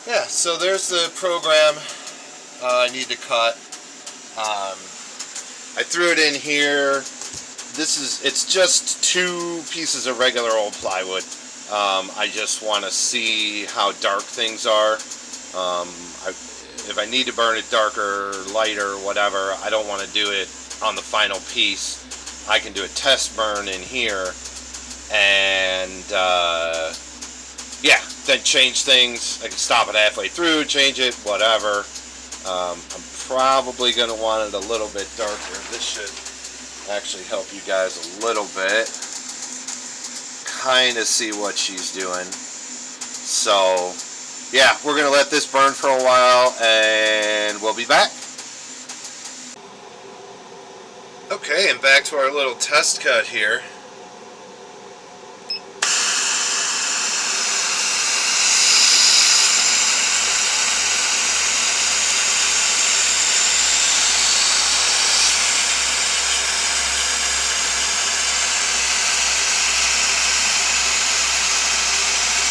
Yeah, so there's the program I need to cut. I threw it in here. It's just 2 pieces of regular old plywood. I just want to see how dark things are. If I need to burn it darker, lighter, whatever, I don't want to do it on the final piece. I can do a test burn in here and yeah, then change things. I can stop it halfway through, change it, whatever. I'm probably going to want it a little bit darker. This should actually help you guys a little bit. Kind of see what she's doing. So, yeah, we're going to let this burn for a while and we'll be back. Okay, and back to our little test cut here.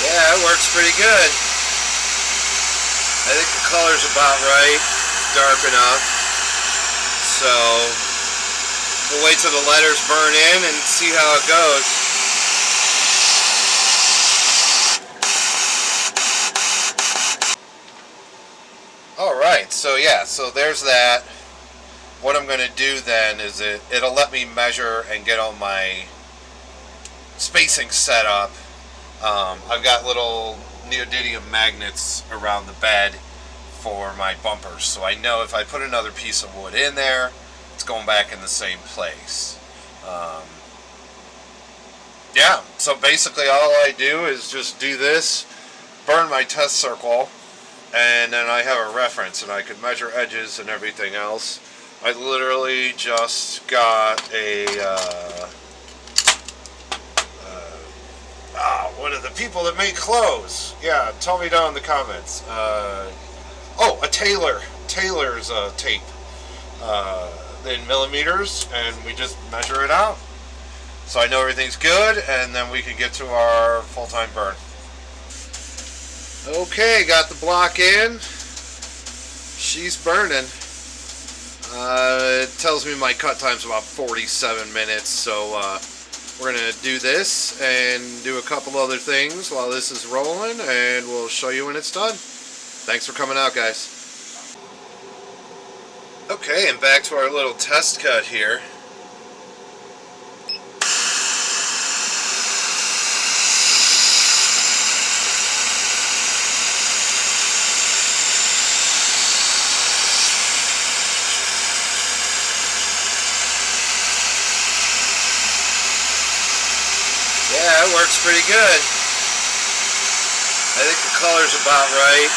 Yeah, it works pretty good. I think the color's about right, dark enough. So we'll wait till the letters burn in and see how it goes. Alright, so yeah, so there's that. What I'm going to do then is it'll let me measure and get all my spacing set up. I've got little neodymium magnets around the bed for my bumpers, so I know if I put another piece of wood in there, it's going back in the same place. Yeah, so basically all I do is just do this, burn my test circle, and then I have a reference and I can measure edges and everything else. I literally just got a one of the people that make clothes. Yeah, tell me down in the comments. Oh, a Taylor's tape in millimeters, and we just measure it out. So I know everything's good, and then we can get to our full-time burn. Okay, got the block in. She's burning. It tells me my cut time's about 47 minutes, so we're going to do this and do a couple other things while this is rolling, and we'll show you when it's done. Thanks for coming out, guys. Okay, and back to our little test cut here. Yeah, it works pretty good. I think the color's about right,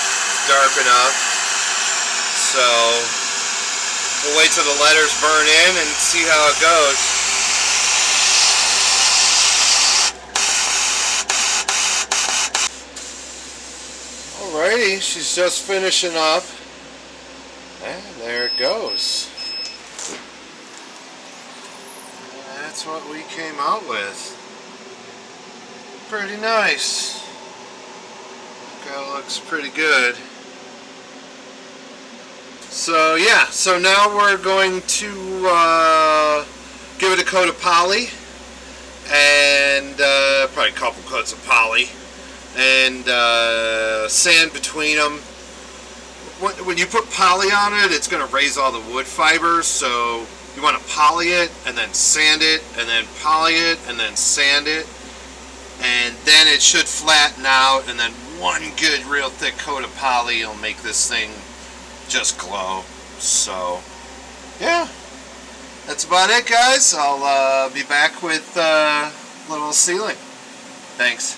dark enough. So we'll wait till the letters burn in and see how it goes. Alrighty, she's just finishing up. And there it goes. And that's what we came out with. Pretty nice. That looks pretty good. So yeah, so now we're going to give it a coat of poly, and probably a couple coats of poly, and sand between them. When you put poly on it, it's going to raise all the wood fibers, so you want to poly it and then sand it and then poly it and then sand it. And then it should flatten out, and then one good real thick coat of poly will make this thing just glow. So yeah, that's about it, guys. I'll be back with a little sealing. Thanks.